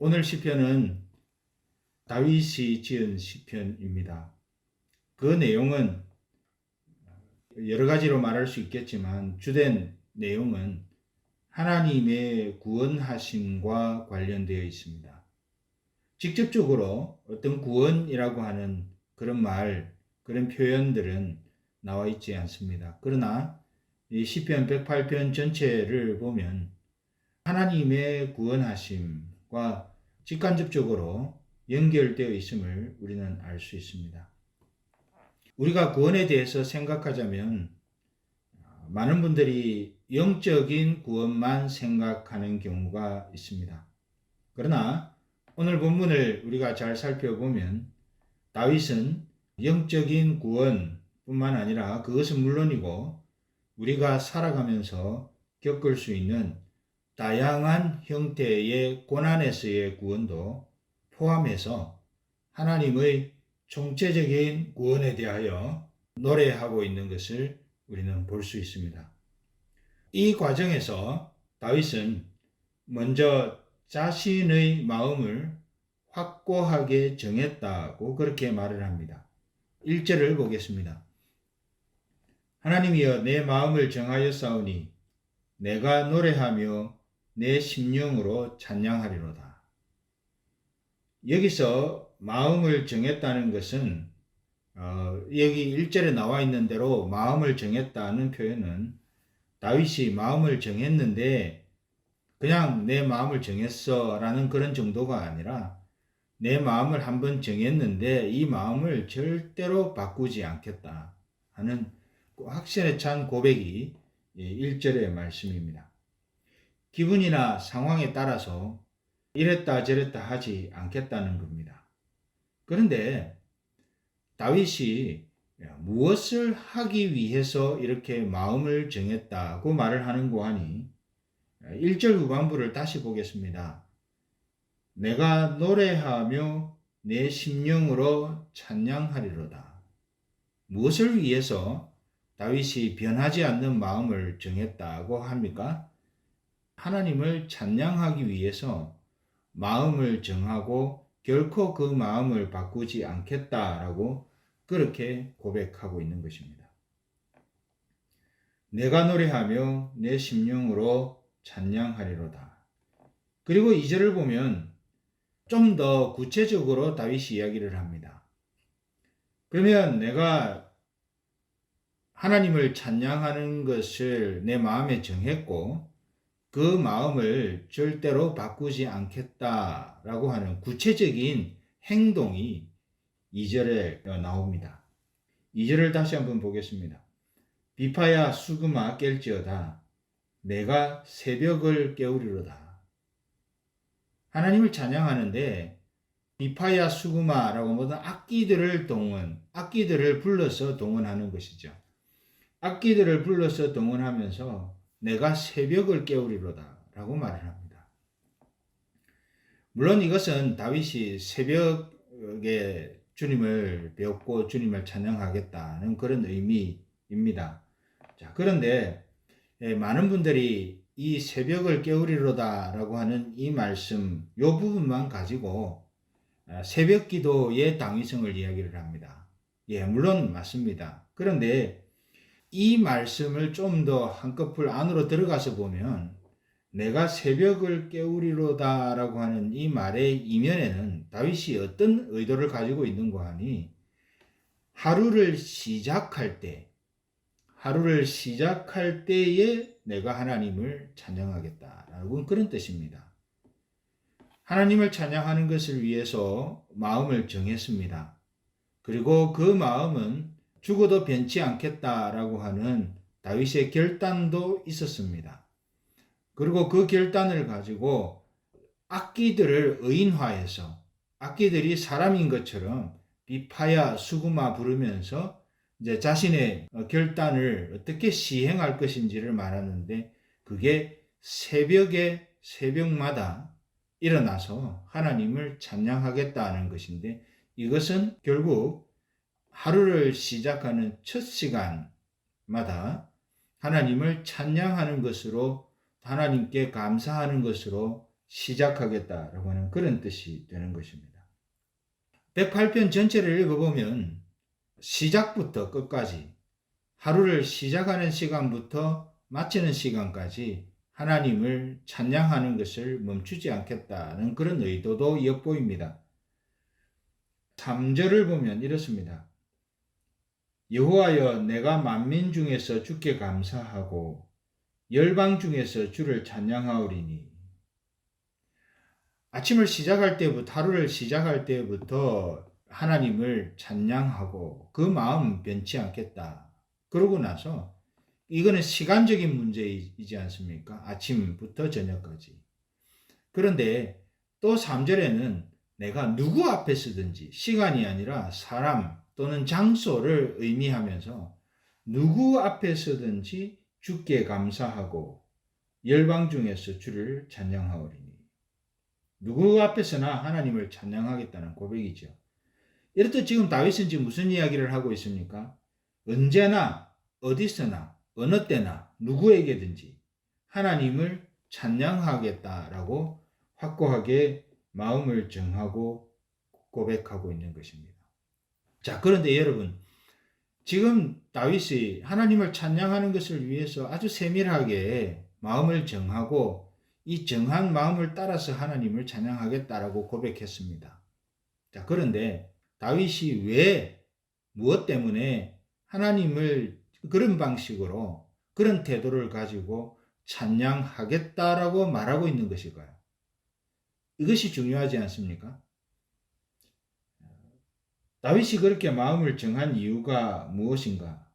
오늘 시편은 다윗이 지은 시편입니다. 그 내용은 여러 가지로 말할 수 있겠지만 주된 내용은 하나님의 구원하심과 관련되어 있습니다. 직접적으로 어떤 구원이라고 하는 그런 표현들은 나와 있지 않습니다. 그러나 이 시편 108편 전체를 보면 하나님의 구원하심과 직간접적으로 연결되어 있음을 우리는 알 수 있습니다. 우리가 구원에 대해서 생각하자면 많은 분들이 영적인 구원만 생각하는 경우가 있습니다. 그러나 오늘 본문을 우리가 잘 살펴보면 다윗은 영적인 구원뿐만 아니라 그것은 물론이고 우리가 살아가면서 겪을 수 있는 다양한 형태의 고난에서의 구원도 포함해서 하나님의 총체적인 구원에 대하여 노래하고 있는 것을 우리는 볼 수 있습니다. 이 과정에서 다윗은 먼저 자신의 마음을 확고하게 정했다고 그렇게 말을 합니다. 1절을 보겠습니다. 하나님이여 내 마음을 정하였사오니 내가 노래하며 내 심령으로 찬양하리로다. 여기서 마음을 정했다는 것은 여기 1절에 나와 있는 대로 마음을 정했다는 표현은 다윗이 마음을 정했는데 그냥 내 마음을 정했어 라는 그런 정도가 아니라 내 마음을 한번 정했는데 이 마음을 절대로 바꾸지 않겠다 하는 확신에 찬 고백이 1절의 말씀입니다. 기분이나 상황에 따라서 이랬다 저랬다 하지 않겠다는 겁니다. 그런데 다윗이 무엇을 하기 위해서 이렇게 마음을 정했다고 말을 하는고 하니 1절 후반부를 다시 보겠습니다. 내가 노래하며 내 심령으로 찬양하리로다. 무엇을 위해서 다윗이 변하지 않는 마음을 정했다고 합니까? 하나님을 찬양하기 위해서 마음을 정하고 결코 그 마음을 바꾸지 않겠다라고 그렇게 고백하고 있는 것입니다. 내가 노래하며 내 심령으로 찬양하리로다. 그리고 2절을 보면 좀 더 구체적으로 다윗이 이야기를 합니다. 그러면 내가 하나님을 찬양하는 것을 내 마음에 정했고 그 마음을 절대로 바꾸지 않겠다라고 하는 구체적인 행동이 2절에 나옵니다. 2절을 다시 한번 보겠습니다. 비파야 수금아 깰지어다 내가 새벽을 깨우리로다. 하나님을 찬양하는데 비파야 수금아라고 모든 악기들을 불러서 동원하는 것이죠. 악기들을 불러서 동원하면서 내가 새벽을 깨우리로다 라고 말을 합니다. 물론 이것은 다윗이 새벽에 주님을 배웠고 주님을 찬양하겠다는 그런 의미입니다. 자, 그런데 많은 분들이 이 새벽을 깨우리로다 라고 하는 이 말씀 이 부분만 가지고 새벽 기도의 당위성을 이야기를 합니다. 물론 맞습니다. 그런데 이 말씀을 좀 더 한꺼풀 안으로 들어가서 보면 내가 새벽을 깨우리로다 라고 하는 이 말의 이면에는 다윗이 어떤 의도를 가지고 있는가 하니 하루를 시작할 때에 내가 하나님을 찬양하겠다라고 그런 뜻입니다. 하나님을 찬양하는 것을 위해서 마음을 정했습니다. 그리고 그 마음은 죽어도 변치 않겠다라고 하는 다윗의 결단도 있었습니다. 그리고 그 결단을 가지고 악기들을 의인화해서 악기들이 사람인 것처럼 비파야 수구마 부르면서 이제 자신의 결단을 어떻게 시행할 것인지를 말하는데 그게 새벽마다 일어나서 하나님을 찬양하겠다는 것인데 이것은 결국 하루를 시작하는 첫 시간마다 하나님을 찬양하는 것으로 하나님께 감사하는 것으로 시작하겠다라고 하는 그런 뜻이 되는 것입니다. 108편 전체를 읽어보면 시작부터 끝까지 하루를 시작하는 시간부터 마치는 시간까지 하나님을 찬양하는 것을 멈추지 않겠다는 그런 의도도 엿보입니다. 3절을 보면 이렇습니다. 여호와여, 내가 만민 중에서 주께 감사하고 열방 중에서 주를 찬양하오리니. 아침을 시작할 때부터, 하루를 시작할 때부터 하나님을 찬양하고 그 마음 변치 않겠다. 그러고 나서 이거는 시간적인 문제이지 않습니까? 아침부터 저녁까지. 그런데 또 3절에는 내가 누구 앞에 서든지, 시간이 아니라 사람 또는 장소를 의미하면서 누구 앞에 서든지 주께 감사하고 열방 중에서 주를 찬양하오리니. 누구 앞에서나 하나님을 찬양하겠다는 고백이죠. 이렇듯 지금 다윗은 지금 무슨 이야기를 하고 있습니까? 언제나 어디서나 어느 때나 누구에게든지 하나님을 찬양하겠다라고 확고하게 마음을 정하고 고백하고 있는 것입니다. 자, 그런데 여러분, 지금 다윗이 하나님을 찬양하는 것을 위해서 아주 세밀하게 마음을 정하고 이 정한 마음을 따라서 하나님을 찬양하겠다라고 고백했습니다. 자, 그런데 다윗이 왜, 무엇 때문에 하나님을 그런 방식으로, 그런 태도를 가지고 찬양하겠다라고 말하고 있는 것일까요? 이것이 중요하지 않습니까? 다윗이 그렇게 마음을 정한 이유가 무엇인가?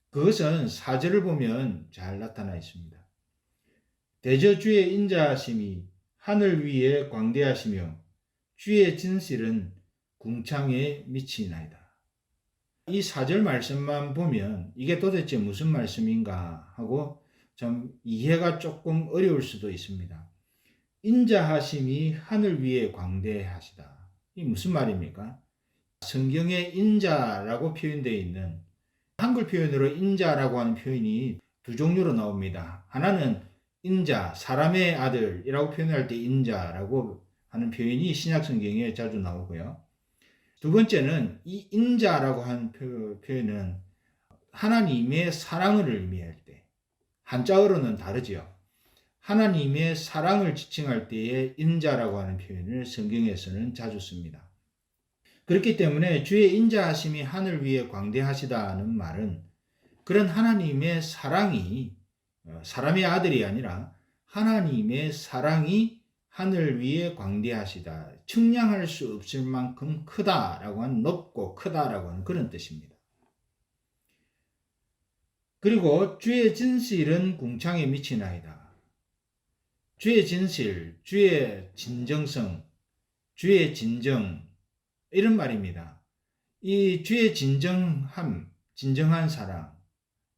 그것은 4절을 보면 잘 나타나 있습니다. 대저 주의 인자하심이 하늘 위에 광대하시며 주의 진실은 궁창에 미치나이다. 이 4절 말씀만 보면 이게 도대체 무슨 말씀인가 하고 좀 이해가 조금 어려울 수도 있습니다. 인자하심이 하늘 위에 광대하시다. 이 무슨 말입니까? 성경에 인자라고 표현되어 있는, 한글 표현으로 인자라고 하는 표현이 두 종류로 나옵니다. 하나는 인자, 사람의 아들이라고 표현할 때 인자라고 하는 표현이 신약 성경에 자주 나오고요. 두 번째는 이 인자라고 하는 표현은 하나님의 사랑을 의미할 때, 한자어로는 다르지요. 하나님의 사랑을 지칭할 때에 인자라고 하는 표현을 성경에서는 자주 씁니다. 그렇기 때문에 주의 인자하심이 하늘 위에 광대하시다는 말은 그런 하나님의 사랑이, 사람의 아들이 아니라 하나님의 사랑이 하늘 위에 광대하시다, 측량할 수 없을 만큼 크다라고 하는, 높고 크다라고 하는 그런 뜻입니다. 그리고 주의 진실은 궁창에 미치나이다. 주의 진실, 주의 진정성, 주의 진정, 이런 말입니다. 이 주의 진정함, 진정한 사랑,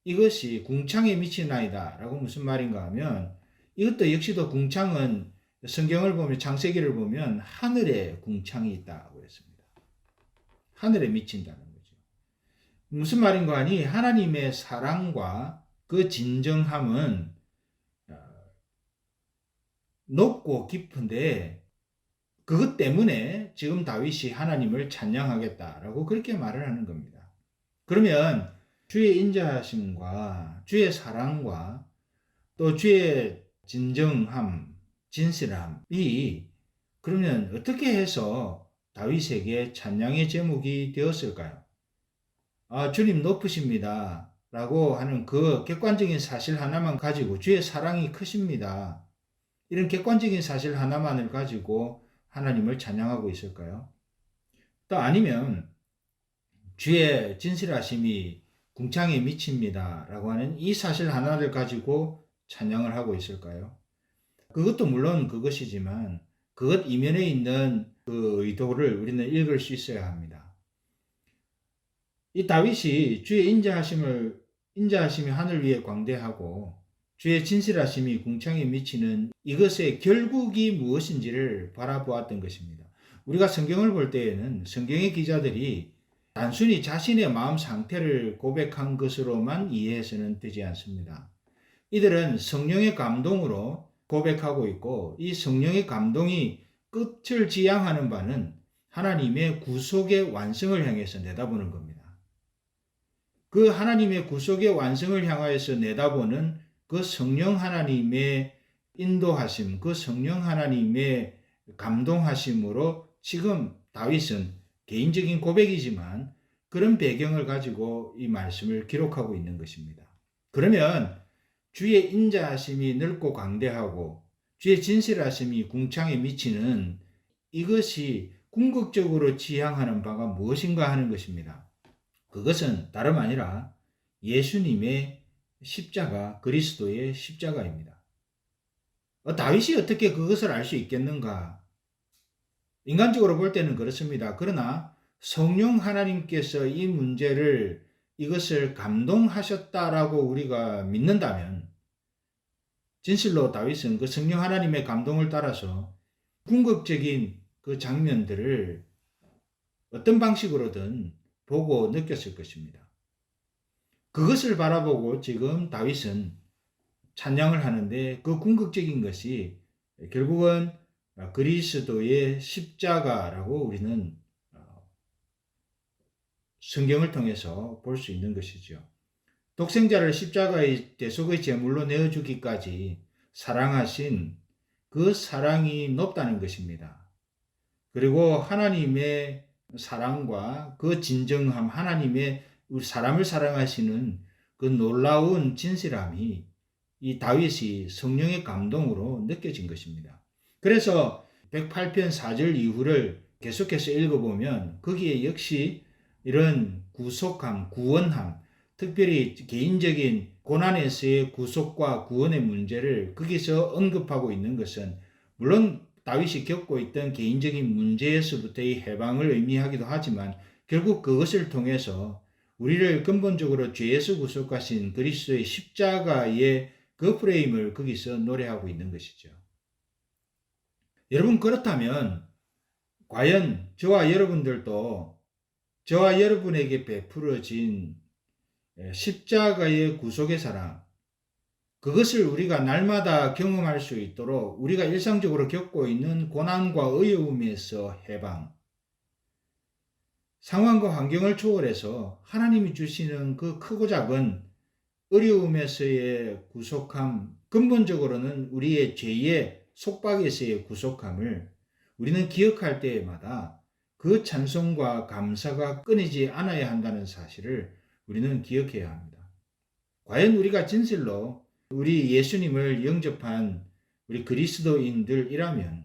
이것이 궁창에 미치나이다 라고 무슨 말인가 하면, 이것도 역시도 궁창은 성경을 보면, 창세기를 보면 하늘에 궁창이 있다고 했습니다. 하늘에 미친다는 거죠. 무슨 말인가 하니 하나님의 사랑과 그 진정함은 높고 깊은데 그것 때문에 지금 다윗이 하나님을 찬양하겠다라고 그렇게 말을 하는 겁니다. 그러면 주의 인자하심과 주의 사랑과 또 주의 진정함, 진실함이 그러면 어떻게 해서 다윗에게 찬양의 제목이 되었을까요? 주님 높으십니다 라고 하는 그 객관적인 사실 하나만 가지고, 주의 사랑이 크십니다, 이런 객관적인 사실 하나만을 가지고 하나님을 찬양하고 있을까요? 또 아니면 주의 진실하심이 궁창에 미칩니다 라고 하는 이 사실 하나를 가지고 찬양을 하고 있을까요? 그것도 물론 그것이지만 그것 이면에 있는 그 의도를 우리는 읽을 수 있어야 합니다. 이 다윗이 주의 인자하심이 하늘 위에 광대하고 주의 진실하심이 궁창에 미치는 이것의 결국이 무엇인지를 바라보았던 것입니다. 우리가 성경을 볼 때에는 성경의 기자들이 단순히 자신의 마음 상태를 고백한 것으로만 이해해서는 되지 않습니다. 이들은 성령의 감동으로 고백하고 있고, 이 성령의 감동이 끝을 지향하는 바는 하나님의 구속의 완성을 향해서 내다보는 겁니다. 그 하나님의 구속의 완성을 향하여서 내다보는 그 성령 하나님의 인도하심, 그 성령 하나님의 감동하심으로 지금 다윗은 개인적인 고백이지만 그런 배경을 가지고 이 말씀을 기록하고 있는 것입니다. 그러면 주의 인자하심이 넓고 광대하고 주의 진실하심이 궁창에 미치는 이것이 궁극적으로 지향하는 바가 무엇인가 하는 것입니다. 그것은 다름 아니라 예수님의 십자가, 그리스도의 십자가입니다. 다윗이 어떻게 그것을 알 수 있겠는가? 인간적으로 볼 때는 그렇습니다. 그러나 성령 하나님께서 이 문제를 이것을 감동하셨다라고 우리가 믿는다면 진실로 다윗은 그 성령 하나님의 감동을 따라서 궁극적인 그 장면들을 어떤 방식으로든 보고 느꼈을 것입니다. 그것을 바라보고 지금 다윗은 찬양을 하는데 그 궁극적인 것이 결국은 그리스도의 십자가라고 우리는 성경을 통해서 볼 수 있는 것이죠. 독생자를 십자가의 대속의 제물로 내어주기까지 사랑하신 그 사랑이 높다는 것입니다. 그리고 하나님의 사랑과 그 진정함, 하나님의 사람을 사랑하시는 그 놀라운 진실함이 이 다윗이 성령의 감동으로 느껴진 것입니다. 그래서 108편 4절 이후를 계속해서 읽어보면 거기에 역시 이런 구속함, 구원함, 특별히 개인적인 고난에서의 구속과 구원의 문제를 거기서 언급하고 있는 것은 물론 다윗이 겪고 있던 개인적인 문제에서부터의 해방을 의미하기도 하지만 결국 그것을 통해서 우리를 근본적으로 죄에서 구속하신 그리스도의 십자가의 그 프레임을 거기서 노래하고 있는 것이죠. 여러분, 그렇다면 과연 저와 여러분들도 저와 여러분에게 베풀어진 십자가의 구속의 사랑, 그것을 우리가 날마다 경험할 수 있도록 우리가 일상적으로 겪고 있는 고난과 어려움에서 해방, 상황과 환경을 초월해서 하나님이 주시는 그 크고 작은 어려움에서의 구속함, 근본적으로는 우리의 죄의 속박에서의 구속함을 우리는 기억할 때마다 그 찬송과 감사가 끊이지 않아야 한다는 사실을 우리는 기억해야 합니다. 과연 우리가 진실로 우리 예수님을 영접한 우리 그리스도인들이라면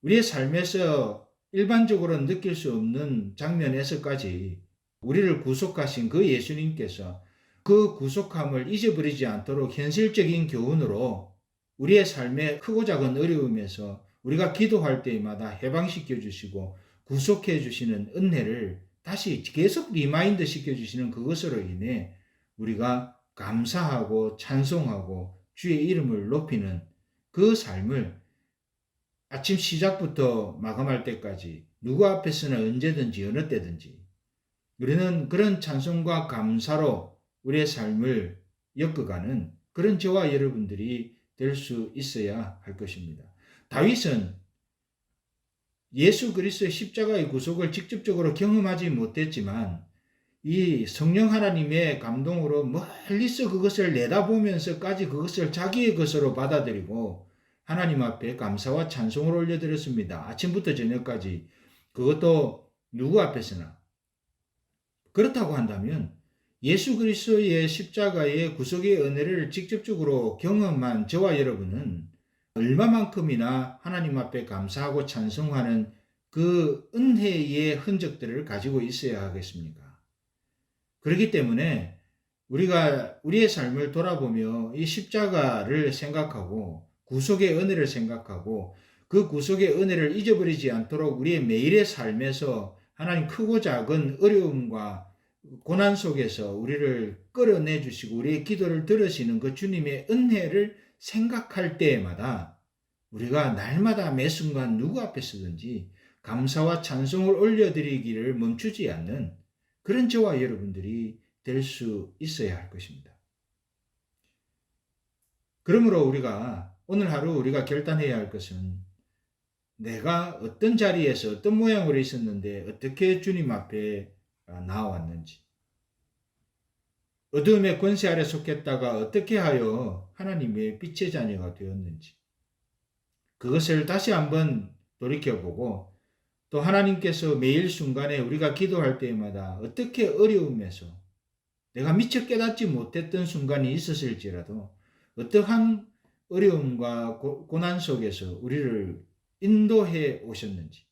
우리의 삶에서 일반적으로 느낄 수 없는 장면에서까지 우리를 구속하신 그 예수님께서 그 구속함을 잊어버리지 않도록 현실적인 교훈으로 우리의 삶의 크고 작은 어려움에서 우리가 기도할 때마다 해방시켜 주시고 구속해 주시는 은혜를 다시 계속 리마인드 시켜 주시는 그것으로 인해 우리가 감사하고 찬송하고 주의 이름을 높이는 그 삶을 아침 시작부터 마감할 때까지 누구 앞에서나 언제든지 어느 때든지 우리는 그런 찬송과 감사로 우리의 삶을 엮어가는 그런 저와 여러분들이 될 수 있어야 할 것입니다. 다윗은 예수 그리스도의 십자가의 구속을 직접적으로 경험하지 못했지만 이 성령 하나님의 감동으로 멀리서 그것을 내다보면서까지 그것을 자기의 것으로 받아들이고 하나님 앞에 감사와 찬송을 올려드렸습니다. 아침부터 저녁까지. 그것도 누구 앞에서나. 그렇다고 한다면 예수 그리스도의 십자가의 구속의 은혜를 직접적으로 경험한 저와 여러분은 얼마만큼이나 하나님 앞에 감사하고 찬송하는 그 은혜의 흔적들을 가지고 있어야 하겠습니까? 그렇기 때문에 우리가 우리의 삶을 돌아보며 이 십자가를 생각하고 구속의 은혜를 생각하고 그 구속의 은혜를 잊어버리지 않도록 우리의 매일의 삶에서 하나님 크고 작은 어려움과 고난 속에서 우리를 끌어내 주시고 우리의 기도를 들으시는 그 주님의 은혜를 생각할 때마다 우리가 날마다 매 순간 누구 앞에서든지 감사와 찬송을 올려드리기를 멈추지 않는 그런 저와 여러분들이 될 수 있어야 할 것입니다. 그러므로 우리가 오늘 하루 우리가 결단해야 할 것은 내가 어떤 자리에서 어떤 모양으로 있었는데 어떻게 주님 앞에 나아왔는지, 어둠의 권세 아래 속했다가 어떻게 하여 하나님의 빛의 자녀가 되었는지, 그것을 다시 한번 돌이켜보고, 또 하나님께서 매일 순간에 우리가 기도할 때마다 어떻게 어려움에서 내가 미처 깨닫지 못했던 순간이 있었을지라도 어떠한 어려움과 고난 속에서 우리를 인도해 오셨는지,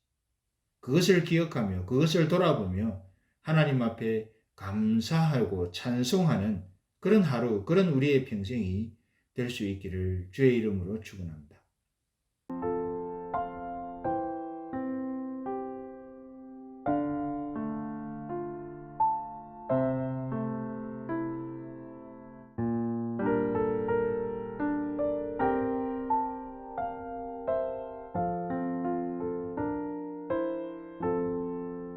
그것을 기억하며 그것을 돌아보며 하나님 앞에 감사하고 찬송하는 그런 하루, 그런 우리의 평생이 될 수 있기를 주의 이름으로 축원합니다.